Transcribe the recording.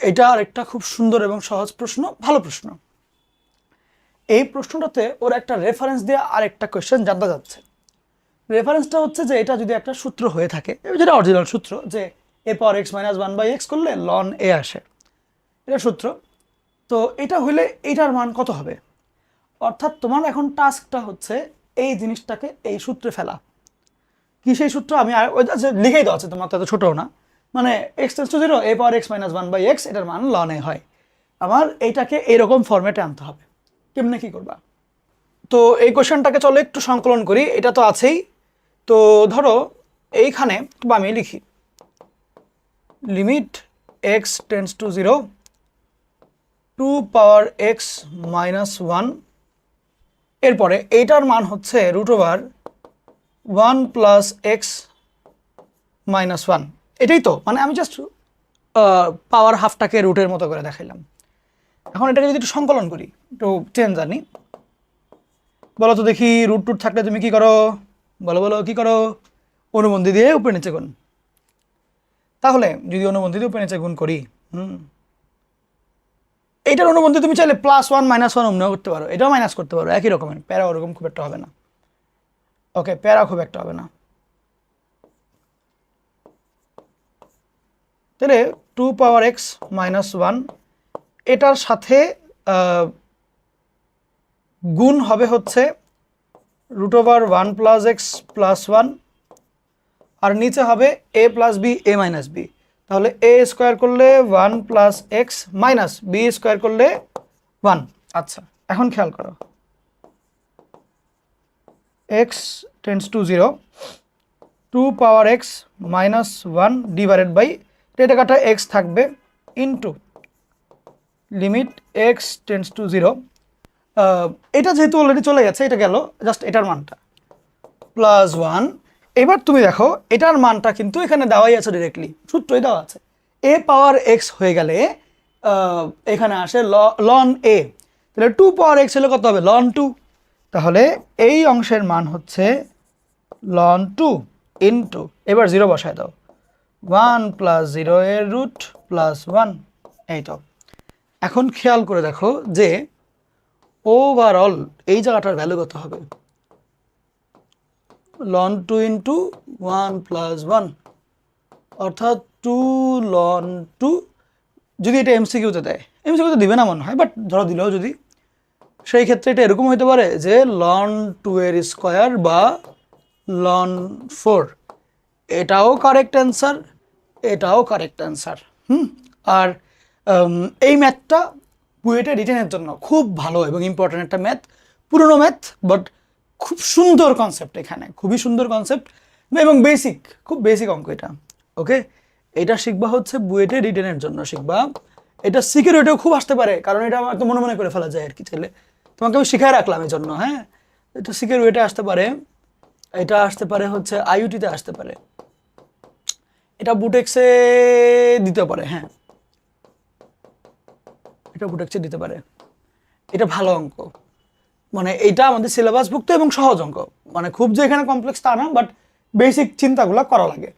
এটা আরেকটা খুব সুন্দর এবং সহজ প্রশ্ন, ভালো প্রশ্ন। এই প্রশ্নটাতে ওর একটা রেফারেন্স দিয়ে আরেকটা কোয়েশ্চেন জানতে যাচ্ছে। রেফারেন্সটা হচ্ছে যে এটা যদি একটা সূত্র হয়ে থাকে, যেটা অরিজিনাল সূত্র, যে এ পাওয়ার এক্স মাইনাস 1/x করলে লন এ আসে, এটা সূত্র। তো এটা হইলে এটার মান কত হবে? অর্থাৎ তোমার এখন টাস্কটা হচ্ছে এই জিনিসটাকে এই সূত্রে ফেলা। কি সেই সূত্র? আমি লিখেই দেওয়া আছে, তোমার তো এত ছোটও না। মানে x tends to zero, A power X minus 1/x, এটার মান লন এ হয়। আমার এইটাকে এরকম ফরম্যাটে আনতে হবে। কেমনে কি করবা? তো এই কোশ্চেনটাকে চলো একটু সংকলন করি। এটা তো আছেই। তো ধরো এইখানে বা আমি লিখি limit X tends to zero 2 power X minus 1, এরপরে এইটার মান হচ্ছে √1 প্লাস এক্স মাইনাস 1। এটাই তো, মানে আমি জাস্ট পাওয়ার হাফটাকে রুটের মতো করে দেখাইলাম। এখন এটাকে যদি একটু সংকলন করি, একটু চেঞ্জ জানি, বলো তো দেখি, রুট টুট থাকলে তুমি কি করো? বলো বলো কি করো? অনুবন্ধী দিয়ে উপরে নিচে গুণ। তাহলে যদি অনুবন্ধী দিয়ে উপরে নিচে গুণ করি, এইটার অনুবন্ধী তুমি চাইলে +1 -1 অমনিও করতে পারো, এটাও মাইনাস করতে পারো, একই রকমের। প্যারা ওরকম খুব একটা হবে না। ওকে, প্যারা খুব একটা হবে না। তাহলে 2 পাওয়ার এক্স মাইনাস 1 এটার সাথে গুণ হবে হচ্ছে √1 প্লাস এক্স প্লাস 1, আর নিচে হবে a plus B A minus B. তাহলে a স্কোয়ার করলে 1 plus X minus B square করলে 1। আচ্ছা, এখন খেয়াল করো, X tends to zero 2 power X minus 1 divided by, এটা কাটা এক্স থাকবে, into limit X tends to zero, এটা যেহেতু অলরেডি চলে গেছে, এটা গেল, জাস্ট এটার মানটা +1। এবার তুমি দেখো এটার মানটা কিন্তু এখানে দেওয়াই আছে, ডিরেক্টলি সূত্রই দেওয়া আছে। এ পাওয়ার এক্স হয়ে গেলে এখানে আসে লন এ, তাহলে 2 পাওয়ার এক্স হলে কত হবে? লন 2। তাহলে এই অংশের মান হচ্ছে লন 2 ইন্টু, এবার 0 বসায় দাও, 1 প্লাস 0 এর রুট প্লাস 1। এই তো। এখন খেয়াল করে দেখো যে ওভারঅল এই জায়গাটার ভ্যালু কত হবে? লন 2 ইন্টু 1 প্লাস 1, অর্থাৎ 2 লন 2। যদি এটা এমসিকিউতে দেয়, এমসিকিউতে দিবে না মনে হয়, বাট ধরো দিলেও যদি, সেই ক্ষেত্রে এটা এরকম হইতে পারে যে লন 2 এর স্কোয়ার বা লন 4। এটাও কারেক্ট অ্যান্সার, এটাও কারেক্ট অ্যান্সার। আর এই ম্যাথটা বুয়েটে রিটেনের জন্য খুব ভালো এবং ইম্পর্ট্যান্ট একটা ম্যাথ, পুরনো ম্যাথ, বাট খুব সুন্দর কনসেপ্ট, এখানে খুবই সুন্দর কনসেপ্ট এবং বেসিক, খুব বেসিক অঙ্ক এটা। ওকে, এটা শিখবা হচ্ছে বুয়েটে রিটেনের জন্য শিখবা। এটা সিকিউরিটিও খুব আসতে পারে, কারণ এটা আমার তো মনে মনে করে ফেলা যায় আর কি, চাইলে তোমাকে আমি শিখাই রাখলাম এই জন্য। হ্যাঁ, এটা সিকিউরিটি আসতে পারে, এটা আসতে পারে হচ্ছে আইইউটিতে আসতে পারে, এটা বুটেক্সে দিতে পারে। হ্যাঁ, এটা বুটেক্সে দিতে পারে। এটা ভালো অঙ্ক, মানে এটা আমাদের সিলেবাসভুক্ত এবং সহজ অঙ্ক, মানে খুব যে এখানে কমপ্লেক্স তা না, বাট বেসিক চিন্তাগুলো করা লাগে।